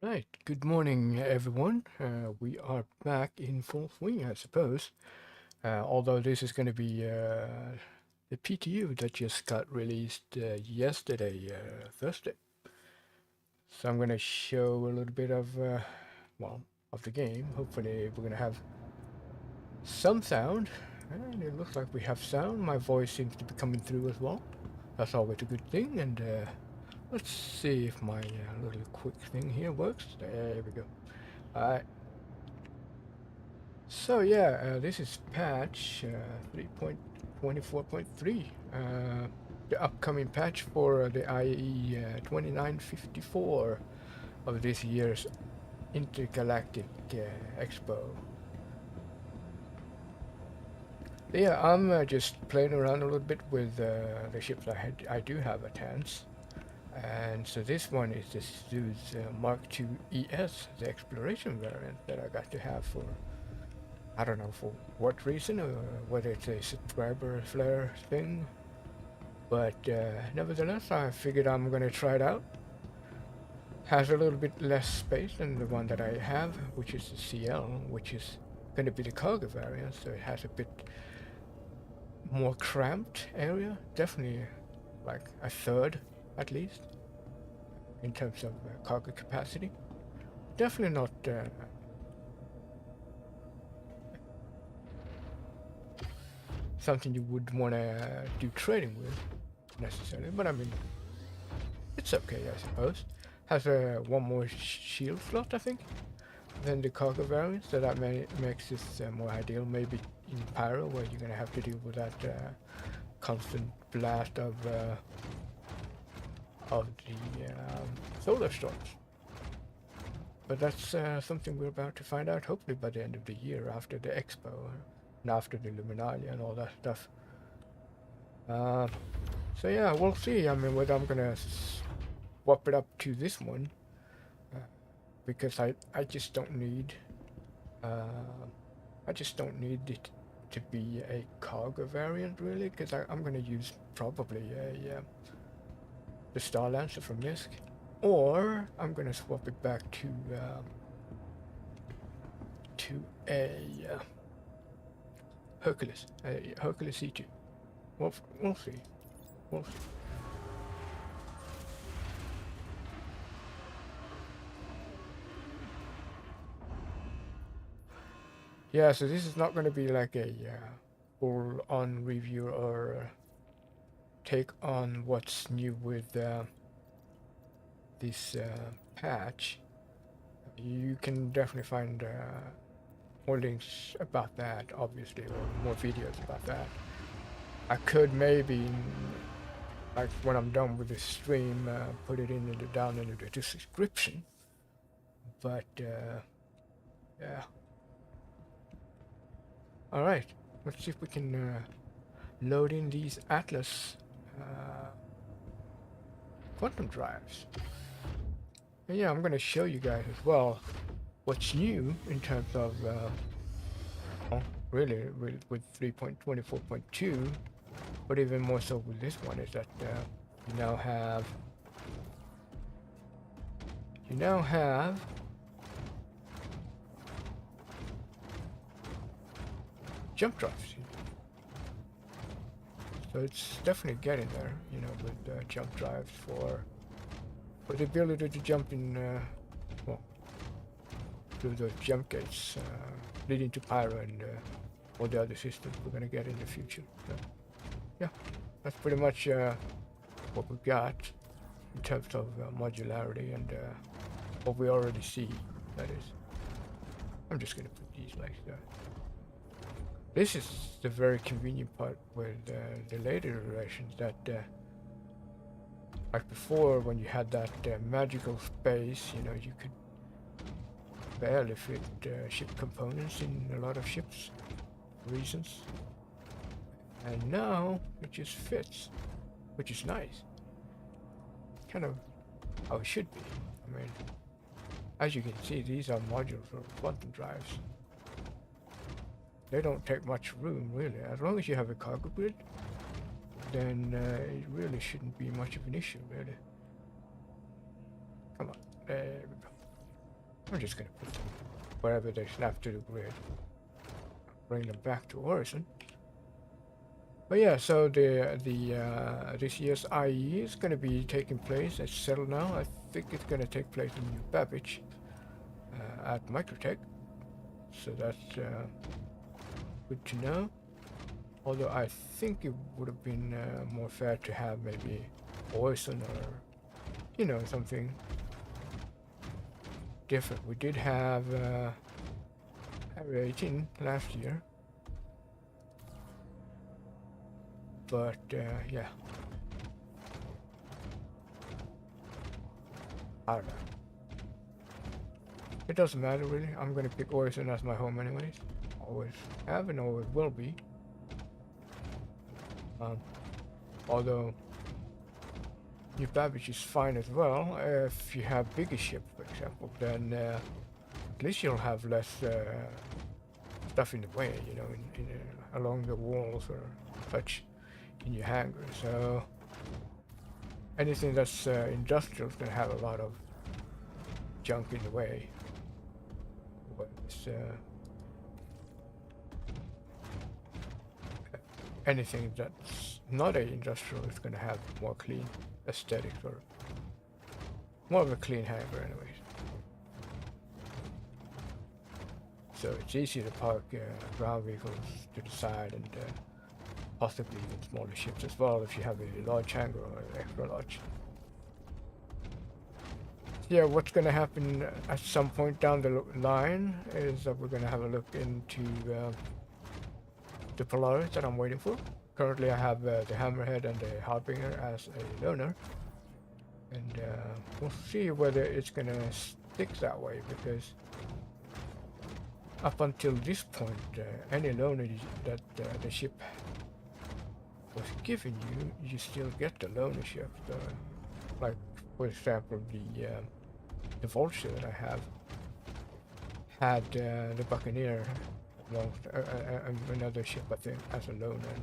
Right, good morning, everyone. We are back in full swing, I suppose. Although this is going to be the PTU that just got released yesterday, Thursday. So I'm going to show a little bit of, well, of the game. Hopefully, we're going to have some sound. And it looks like we have sound. My voice seems to be coming through as well. That's always a good thing. And let's see if my little quick thing here works. There we go. Alright. So yeah, this is patch 3.24.3, the upcoming patch for the IE 2954 of this year's Intergalactic Expo. Yeah, I'm just playing around a little bit with the ships I do have at hands. And so this one is the Zeus Mark II ES, the exploration variant that I got to have for I don't know for what reason, or whether it's a subscriber flare thing, but nevertheless, I figured I'm gonna try it out. Has a little bit less space than the one that I have, which is the CL, which is gonna be the cargo variant, so it has a bit more cramped area, definitely like a third at least, in terms of cargo capacity. Definitely not something you would want to do trading with necessarily, but I mean, it's okay, I suppose. Has a one more shield slot, I think, than the cargo variant, so that makes this more ideal. Maybe in Pyro, where you're gonna have to deal with that constant blast of the solar storms. But that's something we're about to find out, hopefully by the end of the year, after the expo and after the Luminalia and all that stuff. Uh, so yeah, we'll see. I mean, whether I'm gonna swap it up to this one, uh, because I just don't need uh, I just don't need it to be a cargo variant really, because I'm gonna use probably a the Star Lancer from Misk, or I'm gonna swap it back to a Hercules C2. We'll see. We'll see. Yeah, so this is not going to be like a full-on review or take on what's new with this patch. You can definitely find more links about that, obviously, or more videos about that. I could maybe, like when I'm done with this stream, put it down in the description. But yeah. All right. Let's see if we can load in these Atlas uh, quantum drives. And yeah, I'm going to show you guys as well what's new in terms of, well, really with 3.24.2, but even more so with this one is that you now have jump drives. So it's definitely getting there, you know, with jump drives for the ability to jump in, well, through those jump gates leading to Pyro and all the other systems we're going to get in the future. So, yeah, that's pretty much what we've got in terms of modularity and what we already see, that is. I'm just going to put these like that. This is the very convenient part with the later iterations that like before, when you had that magical space, you know, you could barely fit ship components in a lot of ships for reasons. And now it just fits, which is nice. Kind of how it should be. I mean, as you can see, these are modules for quantum drives. They don't take much room, really. As long as you have a cargo grid, then it really shouldn't be much of an issue, really. Come on, there we go. I'm just gonna put them wherever they snap to the grid. Bring them back to Horizon. But yeah, so this year's IE is gonna be taking place. It's settled now. I think it's gonna take place in New Babbage at Microtech. So that's good to know. Although I think it would have been more fair to have maybe Horizon or, you know, something different. We did have Area 18 last year. But yeah. I don't know. It doesn't matter really. I'm gonna pick Horizon as my home anyways. Always have and always will be. Although New Babbage is fine as well. If you have bigger ships, for example, then at least you'll have less stuff in the way, you know, along the walls or such in your hangar. So anything that's industrial is going to have a lot of junk in the way. Whereas anything that's not a industrial is going to have more clean aesthetics or more of a clean hangar anyways. So it's easy to park ground vehicles to the side and possibly even smaller ships as well if you have a large hangar or an extra large. Yeah, what's going to happen at some point down the line is that we're going to have a look into the Polaris that I'm waiting for. Currently I have the Hammerhead and the Harbinger as a loner, and we'll see whether it's going to stick that way, because up until this point any loner that the ship was given you still get the loanership. Like for example the Vulture that I have had the Buccaneer another ship I think as a loner.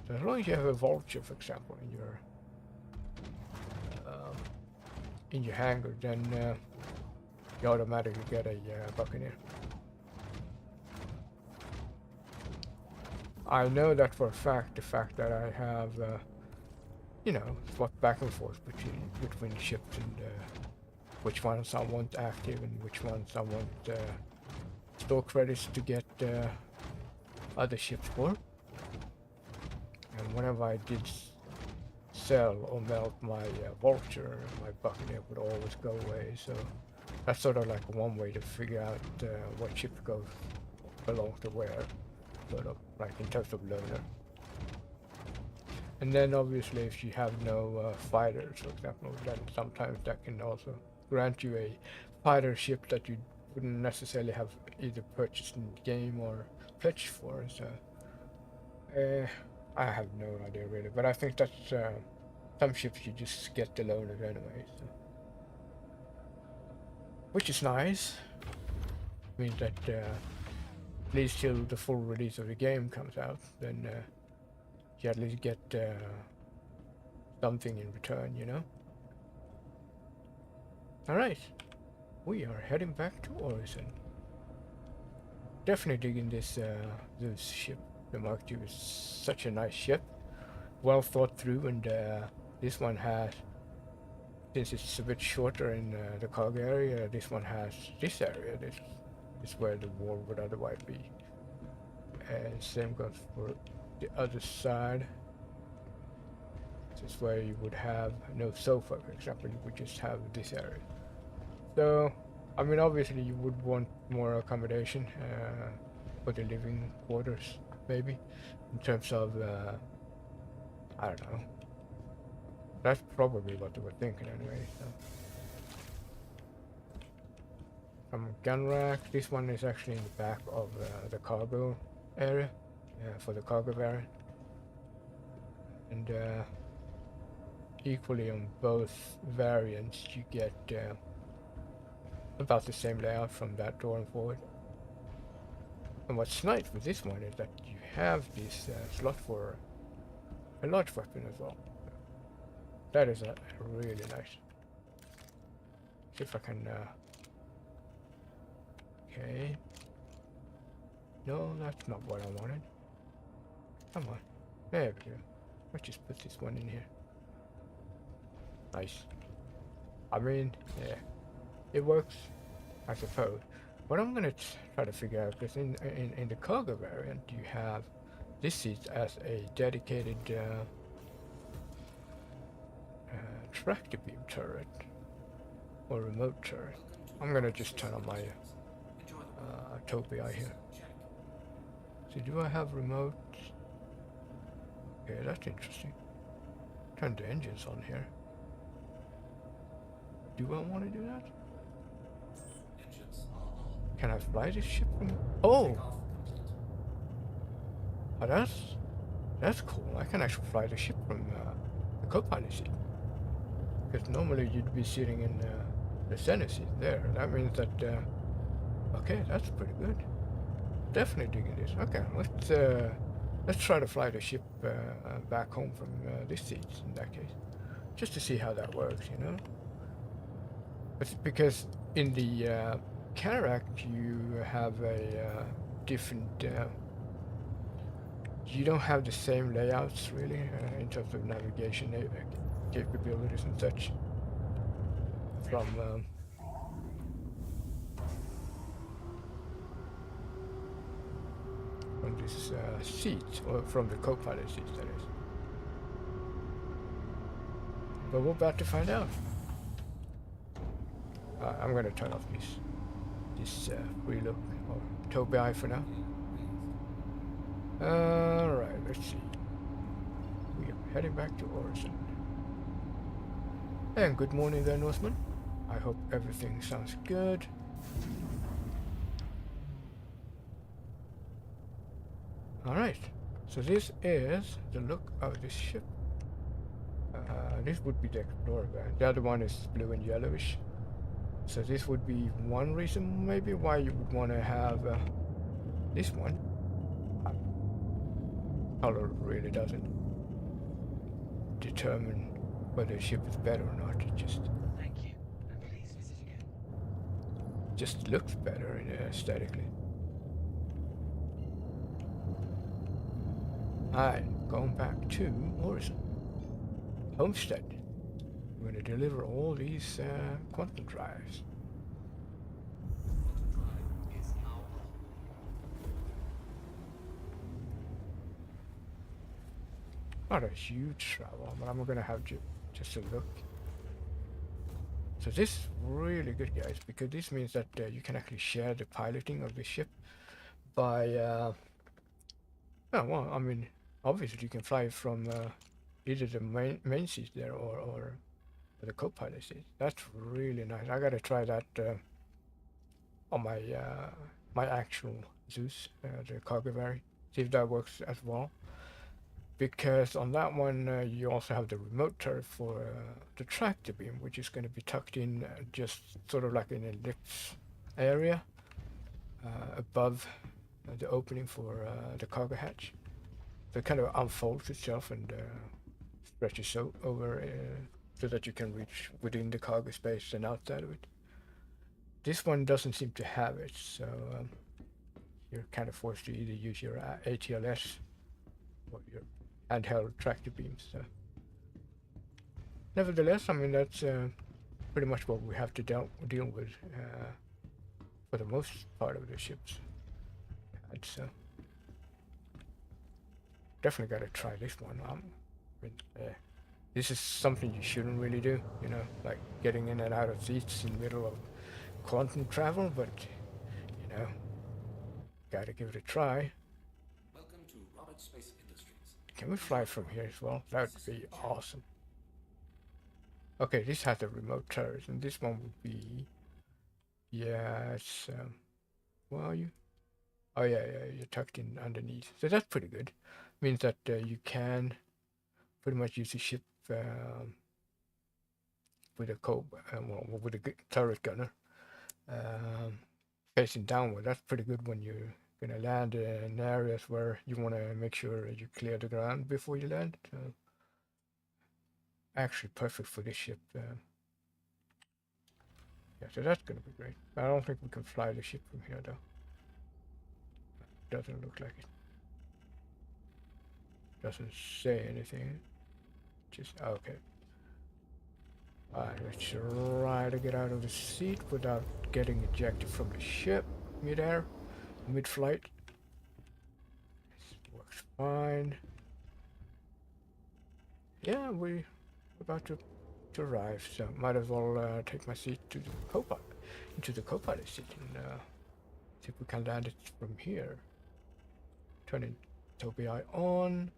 So as long as you have a Vulture, for example, in your hangar, then you automatically get a Buccaneer. I know that for a fact. The fact that I have, you know, swapped back and forth between ships and which ones I want active and which ones I want store credits to get other ships for. And whenever I did sell or melt my Vulture, my Buccaneer would always go away. So that's sort of like one way to figure out what ship belongs to where, sort of like in terms of loaner. And then obviously if you have no fighters, for example, then sometimes that can also grant you a fighter ship that you wouldn't necessarily have either purchased in the game or pledged for. So I have no idea really, but I think that's some ships you just get the loaner anyway, so. Which is nice. Means that at least till the full release of the game comes out, then you at least get something in return, you know? Alright, we are heading back to Horizon. Definitely digging this ship. The Mark II is such a nice ship, well thought through, and this one has, since it's a bit shorter in the cargo area, this one has this area. This is where the wall would otherwise be. And same goes for the other side. This is where you would have no sofa, for example. You would just have this area. So, I mean, obviously you would want more accommodation for the living quarters, maybe, in terms of, I don't know. That's probably what they were thinking anyway. So. From gun rack, this one is actually in the back of the cargo area, for the cargo variant. And equally on both variants, you get about the same layout from that door and forward. And what's nice with this one is that you have this slot for a large weapon as well. That is really nice. See if I can Okay. No, that's not what I wanted. Come on. There we go. Let's just put this one in here. Nice. I mean, yeah, it works, I suppose. What I'm gonna try to figure out, because in the cargo variant, you have this seat as a dedicated tractor beam turret or remote turret. I'm gonna just turn on my Tobii here. So do I have remote? Okay, that's interesting. Turn the engines on here. Do I want to do that? Can I fly this ship from? Oh, oh, that's cool. I can actually fly the ship from the co-pilot seat. Because normally you'd be sitting in the center seat there. That means that okay, that's pretty good. Definitely digging this. Okay, let's try to fly the ship back home from this seat in that case, just to see how that works, you know. But because in the Cataract you have a different. You don't have the same layouts really in terms of navigation capabilities and such from this seat, or from the co-pilot seat, that is. But we're about to find out. I'm going to turn off this relook or Tobii for now. Alright, let's see. We are heading back to Orison. And good morning there, Northman. I hope everything sounds good. Alright, so this is the look of this ship. This would be the Explorer variant. The other one is blue and yellowish. So this would be one reason maybe why you would want to have this one. Color really doesn't determine whether a ship is better or not. It just Thank you, and please visit again. Just looks better aesthetically. Alright, going back to Orison. Homestead. We're going to deliver all these quantum drives. Not a huge travel, but I'm going to have just a look. So this is really good, guys, because this means that you can actually share the piloting of the ship by well, I mean, obviously you can fly from either the main seat there or the co-pilot seat. That's really nice. I gotta try that on my my actual Zeus, the cargo variant. See if that works as well. Because on that one you also have the remote turret for the tractor beam, which is going to be tucked in just sort of like in an ellipse area above the opening for the cargo hatch. So it kind of unfolds itself and stretches so over so that you can reach within the cargo space and outside of it. This one doesn't seem to have it, so you're kind of forced to either use your ATLS or your handheld tractor beams. So. Nevertheless, I mean, that's pretty much what we have to deal with for the most part of the ships. And so definitely got to try this one. I mean, this is something you shouldn't really do, you know, like getting in and out of seats in the middle of quantum travel, but, you know, got to give it a try. Welcome to Robert Space Industries. Can we fly from here as well? That would be awesome. Okay, this has a remote turret, and this one would be... Yeah, it's... where are you? Oh, yeah, you're tucked in underneath. So that's pretty good. Means that you can pretty much use the ship with a well, with a turret gunner facing downward. That's pretty good when you're gonna land in areas where you want to make sure you clear the ground before you land. So actually perfect for this ship. Yeah, so that's gonna be great. I don't think we can fly the ship from here though. Doesn't look like it. Doesn't say anything. Just okay. Alright, let's try to get out of the seat without getting ejected from the ship mid-air, mid-flight. This works fine. Yeah, we're about to arrive, so might as well take my seat to the co-pilot, into the co-pilot seat, and see if we can land it from here. Turning Tobii on.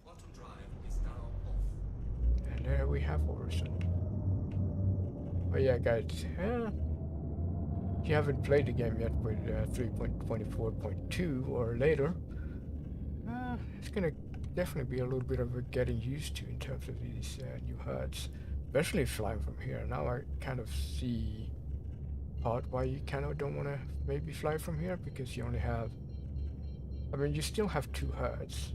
Quantum drive is now off. And there we have Horizon. Oh yeah, guys, if you haven't played the game yet with 3.24.2 or later, it's gonna definitely be a little bit of a getting used to in terms of these new HUDs, especially flying from here. Now I kind of see part why you kind of don't want to maybe fly from here, because you only have, I mean, you still have two HUDs.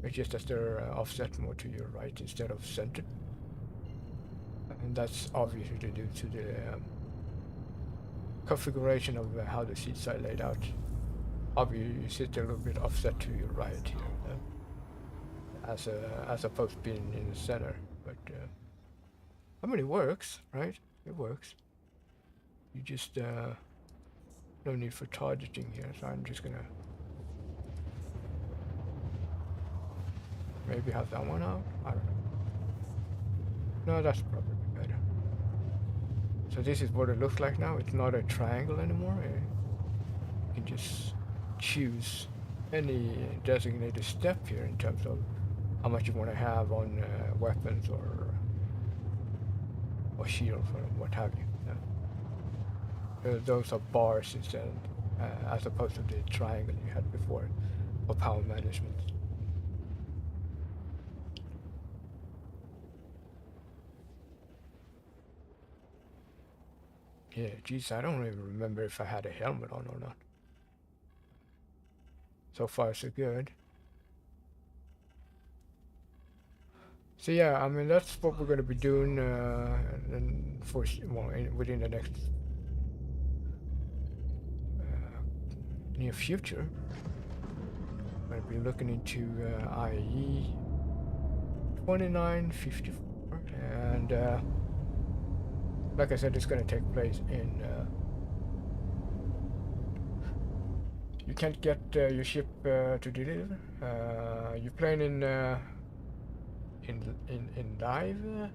It's just that they're offset more to your right instead of centered. And that's obviously due to the configuration of how the seats are laid out. Obviously, you sit a little bit offset to your right here, as opposed to being in the center. But I mean, it works, right? It works. You just no need for targeting here, so I'm just gonna maybe have that one out. I don't know. No, that's probably better. So this is what it looks like now. It's not a triangle anymore. You can just choose any designated step here in terms of how much you want to have on weapons or shields or what have you. Those are bars instead, as opposed to the triangle you had before for power management. Yeah, geez, I don't even remember if I had a helmet on or not. So far, so good. So yeah, I mean, that's what we're going to be doing within the next near future. I'm going to be looking into IE 2954, and like I said, it's going to take place in. You can't get your ship to deliver. You're playing in live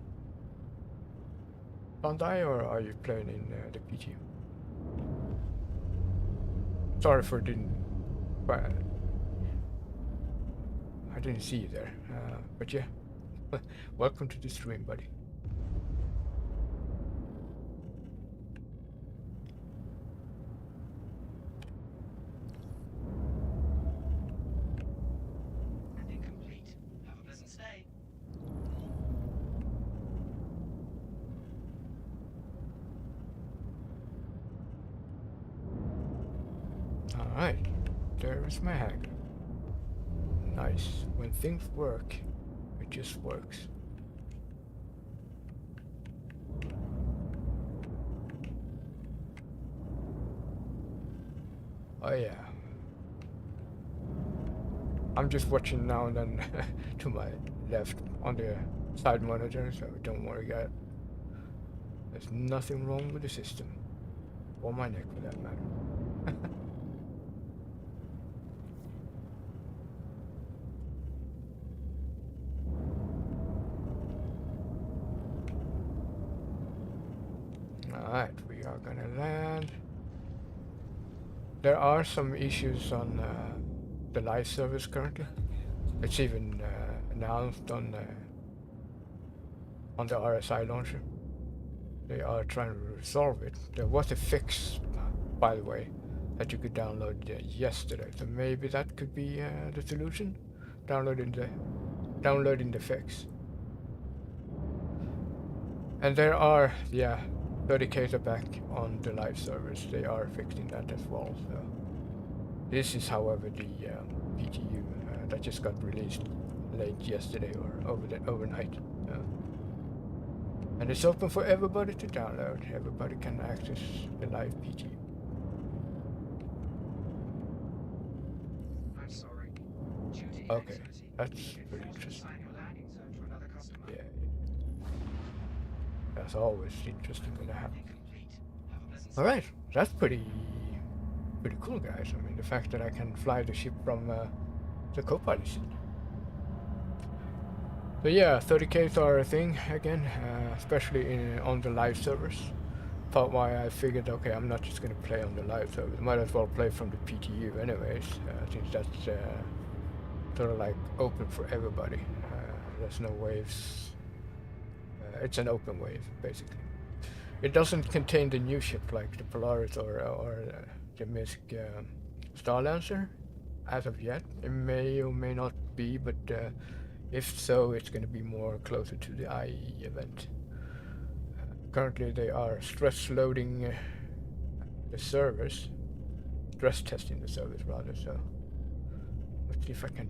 Bandai, or are you playing in the PTU? Sorry for I didn't see you there, but yeah, welcome to the stream, buddy. Landing complete. Have a pleasant stay. Alright, there is my hangar. Nice. When things work, it just works. Oh yeah. I'm just watching now and then to my left on the side monitor, so don't worry, guys. There's nothing wrong with the system. Or my neck, for that matter. Alright, we are gonna land. There are some issues on the live service currently. It's even announced on the RSI launcher. They are trying to resolve it. There was a fix, by the way, that you could download yesterday. So maybe that could be the solution. Downloading the fix. And there are, yeah, 30Ks are back on the live servers. They are fixing that as well. So this is, however, the PTU that just got released late yesterday or overnight. And it's open for everybody to download. Everybody can access the live PTU. I'm sorry. Due to Okay, inactivity, that's you've been pretty forced to interesting. assign your landing zone to another customer. Yeah, that's always interesting when that happens. Incomplete. Have a pleasant All right, stay. that's pretty cool, guys. I mean, the fact that I can fly the ship from the co-pilot seat. So yeah, 30Ks are a thing again, especially on the live servers. Part why I figured, okay, I'm not just gonna play on the live servers. Might as well play from the PTU anyways, since that's sort of like open for everybody. There's no waves. It's an open wave basically. It doesn't contain the new ship like the Polaris or the MISC Starlancer as of yet. It may or may not be, but if so, it's going to be more closer to the IE event. Currently, they are stress loading the servers, stress testing the servers rather. So let's see if I can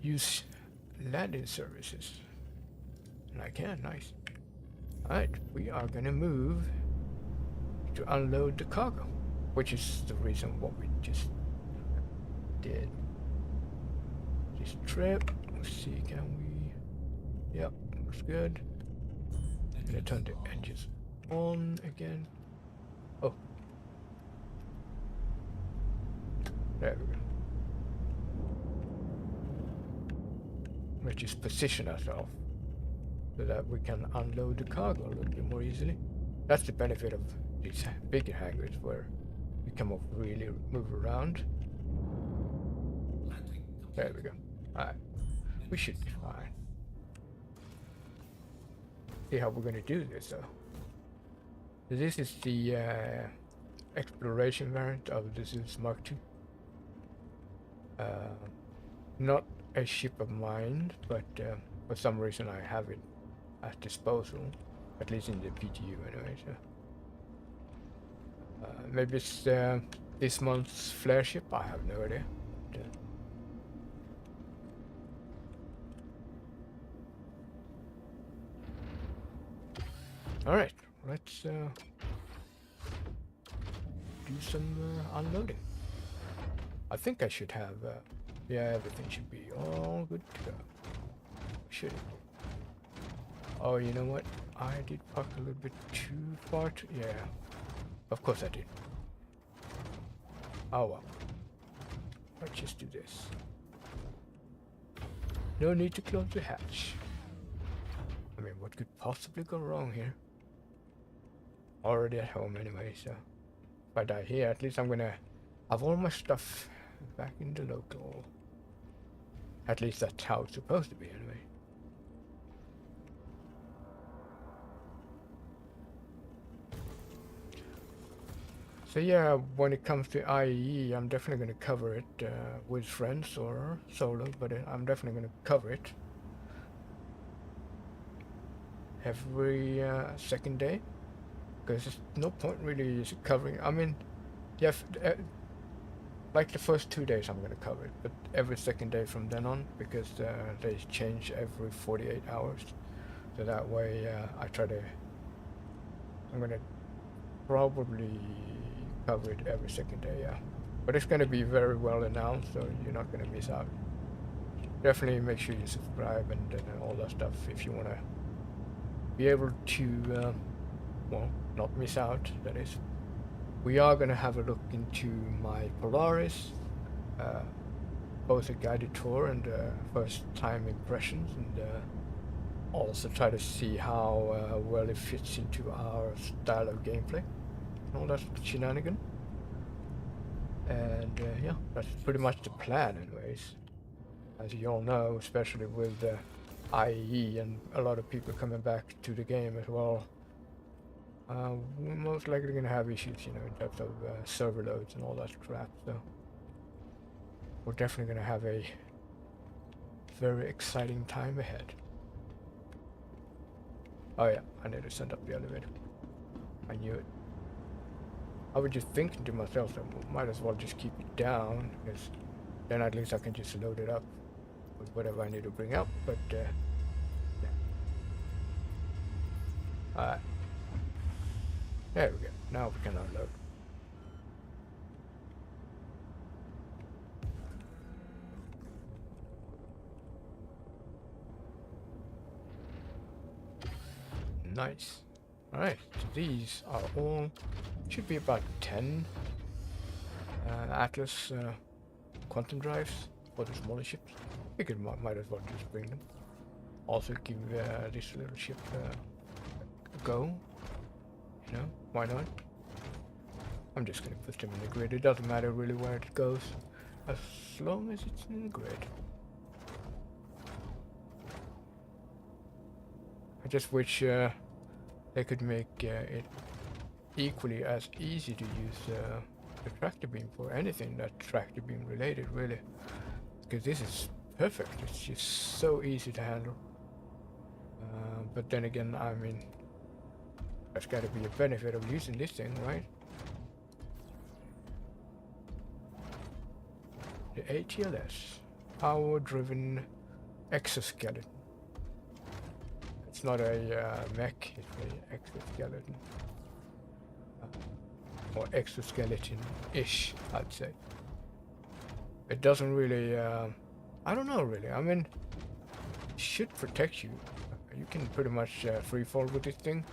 use landing services. And I can, nice. Alright, we are gonna move to unload the cargo, which is the reason what we just did. This trip, let's see, can we, yep, looks good. I'm gonna turn the engines on again. Oh. There we go. Let's just position ourselves so that we can unload the cargo a little bit more easily. That's the benefit of these bigger hangars where you can really move around. There we go. Alright. We should be fine. See how we're gonna do this though. So this is the exploration variant of this is Mark II. Not a ship of mine, but for some reason I have it at disposal, at least in the PTU anyway. So maybe it's this month's flare ship. I have no idea. All right, let's do some unloading. I think I should have. Yeah, everything should be all good to go. Should it? Oh, you know what? I did park a little bit too far. Yeah, of course I did. Oh well. Let's just do this. No need to close the hatch. I mean, what could possibly go wrong here? Already at home anyway, so if I die here, at least I'm gonna have all my stuff back in the local. At least that's how it's supposed to be anyway. So yeah, when it comes to IE, I'm definitely going to cover it with friends or solo, but I'm definitely going to cover it every second day, because there's no point really covering. I mean, yeah, like the first 2 days I'm going to cover it, but every second day from then on, because they change every 48 hours. So that way I'm going to probably cover it every second day, yeah. But it's going to be very well announced, so you're not going to miss out. Definitely make sure you subscribe and all that stuff if you want to be able to, well, not miss out, that is. We are going to have a look into my Polaris, both a guided tour and first time impressions, and also try to see how well it fits into our style of gameplay and all that shenanigan. And yeah, that's pretty much the plan anyways. As you all know, especially with IE and a lot of people coming back to the game as well, we're most likely going to have issues, you know, in terms of server loads and all that crap, so we're definitely going to have a very exciting time ahead. Oh yeah, I need to send up the elevator. I knew it. I was just thinking to myself that we might as well just keep it down, because then at least I can just load it up with whatever I need to bring up, but yeah. Alright. There we go. Now we can unload. Nice. Alright, so these are all, should be about 10 Atlas quantum drives for the smaller ships. We could might as well just bring them. Also give this little ship a go. You know, why not? I'm just gonna put them in the grid. It doesn't matter really where it goes, as long as it's in the grid. I just wish they could make it equally as easy to use the tractor beam for anything that's tractor beam related, really. Because this is perfect. It's just so easy to handle. But then again, I mean, there's got to be a benefit of using this thing, right? The ATLS, power-driven exoskeleton. It's not a mech, it's an exoskeleton. Or exoskeleton-ish, I'd say. It doesn't really, I don't know really, I mean, it should protect you. You can pretty much free fall with this thing.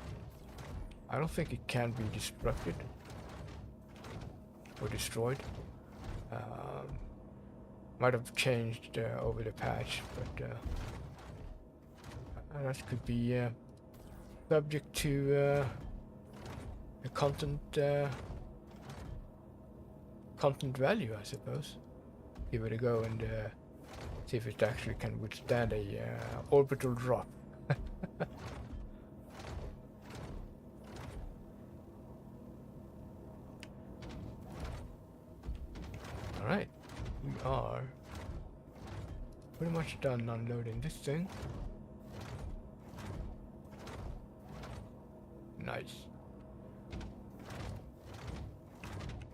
I don't think it can be destructed or destroyed. Might have changed over the patch, but that could be subject to the content value, I suppose. Give it a go and see if it actually can withstand a orbital drop. Alright, we are pretty much done unloading this thing. Nice.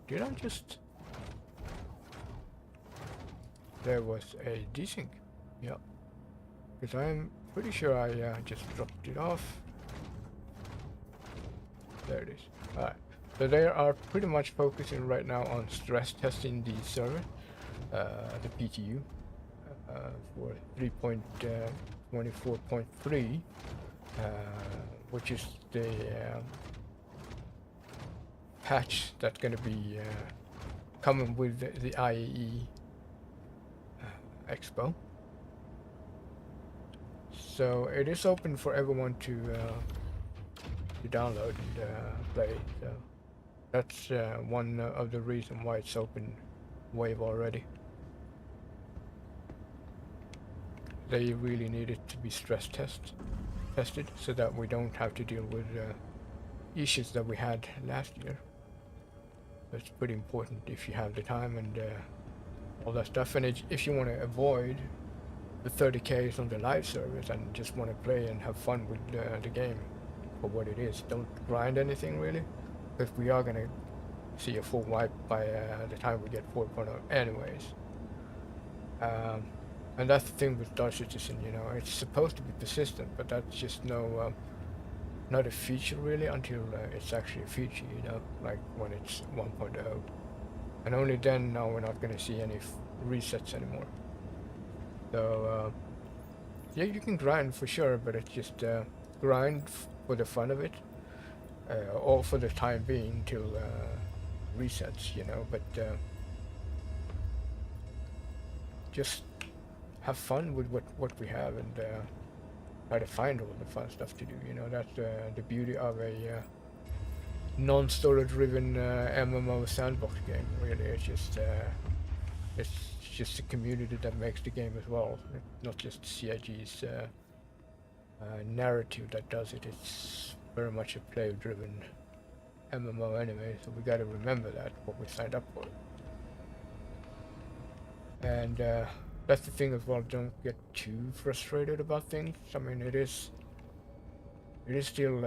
Did I just... There was a desync. Yeah. Because I'm pretty sure I just dropped it off. There it is. Alright. So they are pretty much focusing right now on stress testing the server, the PTU, for 3.24.3, which is the patch that's going to be coming with the IAE Expo. So it is open for everyone to download and play. So that's one of the reasons why it's open wave already. They really need it to be stress tested so that we don't have to deal with issues that we had last year. It's pretty important if you have the time and all that stuff. And if you want to avoid the 30Ks on the live service and just want to play and have fun with the game for what it is, don't grind anything really, because we are going to see a full wipe by the time we get 4.0 anyways. And that's the thing with Dodge Citizen, you know, it's supposed to be persistent, but that's just not a feature really until it's actually a feature, you know, like when it's 1.0. And only then now we're not going to see any resets anymore. So, yeah, you can grind for sure, but it's just grind for the fun of it, or for the time being till resets, you know, but just have fun with what we have and try to find all the fun stuff to do, you know. That's the beauty of a non-story driven MMO sandbox game, really. It's just the community that makes the game as well. It's not just CIG's narrative that does it. It's very much a player driven MMO anyway, so we gotta remember that, what we signed up for. And that's the thing as well, don't get too frustrated about things. I mean, it is still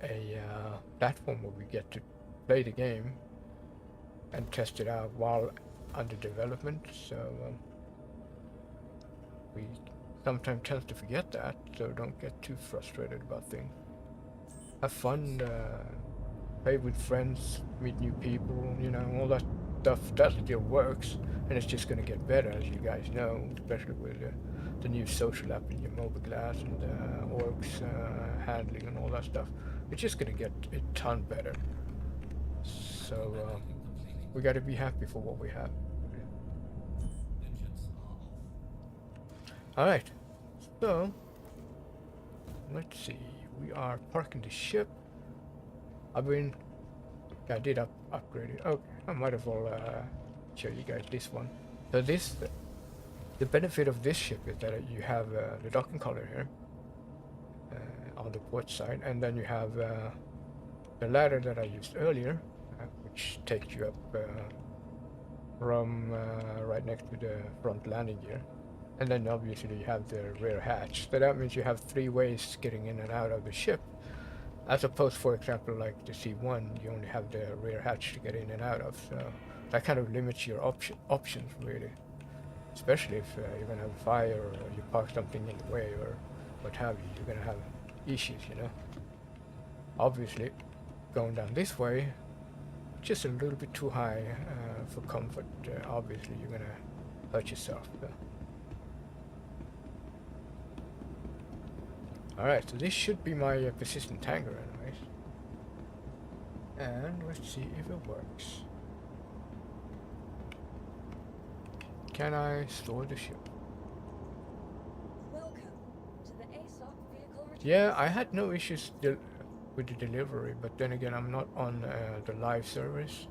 a platform where we get to play the game and test it out while under development, so we sometimes tends to forget that, so don't get too frustrated about things. Have fun, play with friends, meet new people, you know, all that stuff. That still works, and it's just gonna get better, as you guys know, especially with the new social app in your mobile glass and orgs handling and all that stuff. It's just gonna get a ton better. So Networking complaining. we gotta be happy for what we have. Engines are off. All right, so let's see. We are parking the ship. I've been. I did upgrade it. Okay, I might as well show you guys this one. So this, the benefit of this ship is that you have the docking collar here on the port side, and then you have the ladder that I used earlier, which takes you up from right next to the front landing gear. And then obviously you have the rear hatch. So that means you have 3 ways getting in and out of the ship. As opposed, for example, like the C1, you only have the rear hatch to get in and out of. So that kind of limits your options, really. Especially if you're going to have a fire or you park something in the way or what have you. You're going to have issues, you know. Obviously, going down this way, just a little bit too high for comfort. Obviously, you're going to hurt yourself. So. Alright, so this should be my persistent tanker anyways. And let's see if it works. Can I store the ship? Welcome to the ASOC vehicle return. Yeah, I had no issues with the delivery, but then again, I'm not on the live service.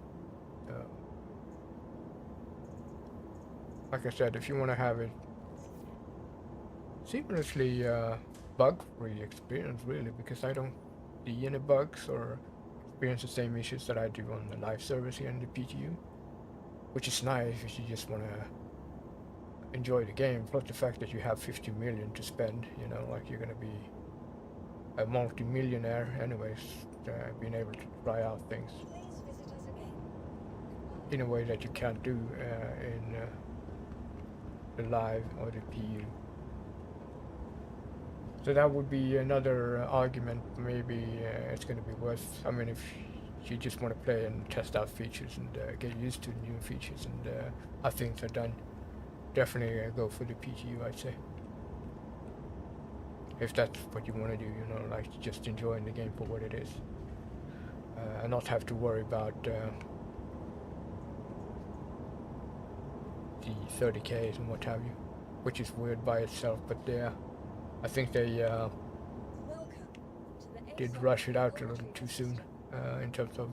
Like I said, if you want to have it seamlessly bug-free experience, really, because I don't see any bugs or experience the same issues that I do on the live service here in the PTU, which is nice if you just want to enjoy the game. Plus the fact that you have 50 million to spend, you know, like you're gonna be a multi-millionaire anyways, being able to try out things Please visit us again. in a way that you can't do in the live or the PU. So that would be another argument. Maybe it's going to be worth. I mean, if you just want to play and test out features and get used to new features and how things are done, definitely go for the PTU, I'd say. If that's what you want to do, you know, like just enjoying the game for what it is, and not have to worry about the 30Ks and what have you, which is weird by itself. But yeah. I think they Welcome to the did ASOC rush it out a vehicle little too return. soon in terms of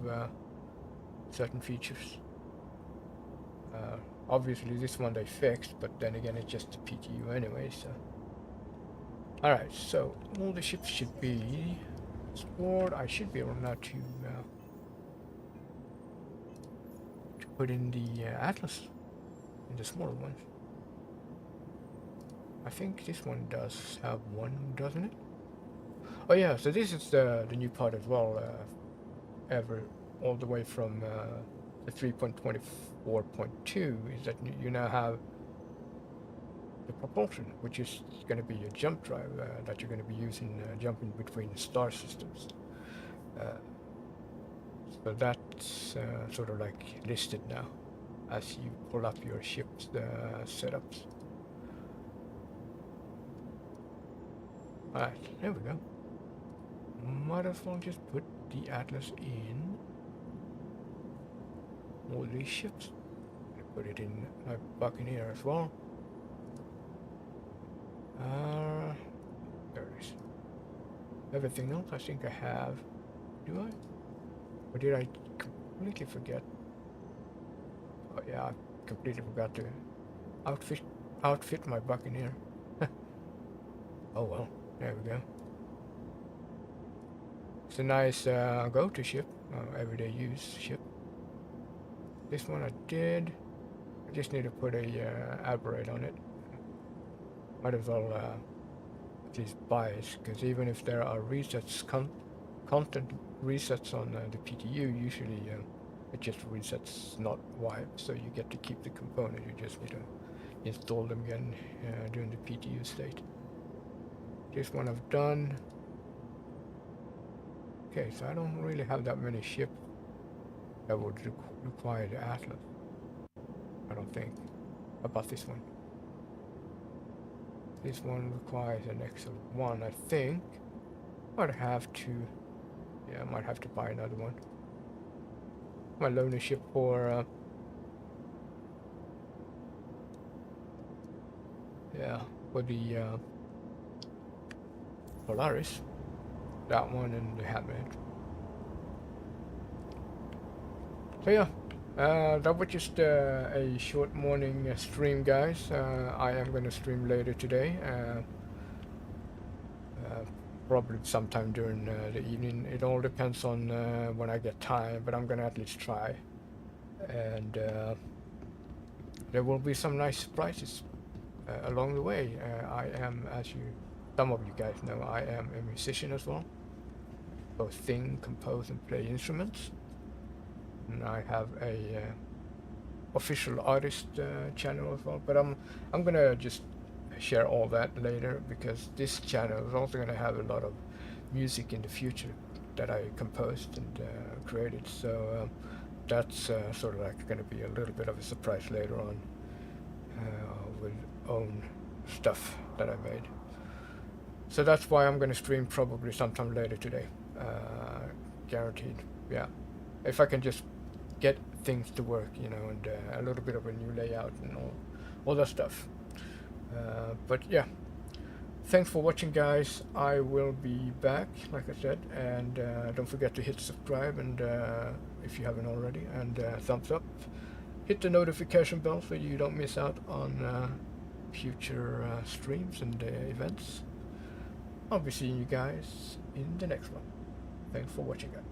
certain features. Obviously, this one they fixed, but then again, it's just a PTU anyway. So, all right. So all the ships should be stored. I should be able now to put in the Atlas in the smaller ones. I think this one does have one, doesn't it? Oh yeah, so this is the new part as well, all the way from the 3.24.2 is that you now have the propulsion, which is going to be a jump drive that you're going to be using jumping between the star systems. So that's sort of like listed now as you pull up your ship's setups. Alright, there we go. Might as well just put the Atlas in all these ships. Put it in my Buccaneer as well. There it is. Everything else I think I have. Do I? Or did I completely forget? Oh yeah, I completely forgot to outfit my Buccaneer. Oh well. There we go. It's a nice go-to ship, everyday use ship. This one I did. I just need to put a aberrate on it. Might as well at least buy it, because even if there are resets, constant resets on the PTU, usually it just resets, not wipe. So you get to keep the component. You just need to install them again during the PTU state. This one I've done. Okay, so I don't really have that many ships that would require the Atlas. I don't think. How about this one? This one requires an excellent one, I think. Might have to. Yeah, I might have to buy another one. My loaner ship for. Yeah, for the Polaris. That one and the Hammerhead. So yeah, that was just a short morning stream, guys. I am going to stream later today. Probably sometime during the evening. It all depends on when I get time, but I'm going to at least try. And there will be some nice surprises along the way. I am, as some of you guys know, I am a musician as well. Both sing, compose, and play instruments. And I have a official artist channel as well. But I'm gonna just share all that later, because this channel is also gonna have a lot of music in the future that I composed and created. So that's sort of like gonna be a little bit of a surprise later on with own stuff that I made. So that's why I'm gonna stream probably sometime later today. Guaranteed. Yeah, if I can just get things to work, you know, and a little bit of a new layout and all that stuff. But yeah, thanks for watching, guys. I will be back, like I said, and don't forget to hit subscribe, and if you haven't already, and thumbs up. Hit the notification bell so you don't miss out on future streams and events. I'll be seeing you guys in the next one. Thanks for watching, guys.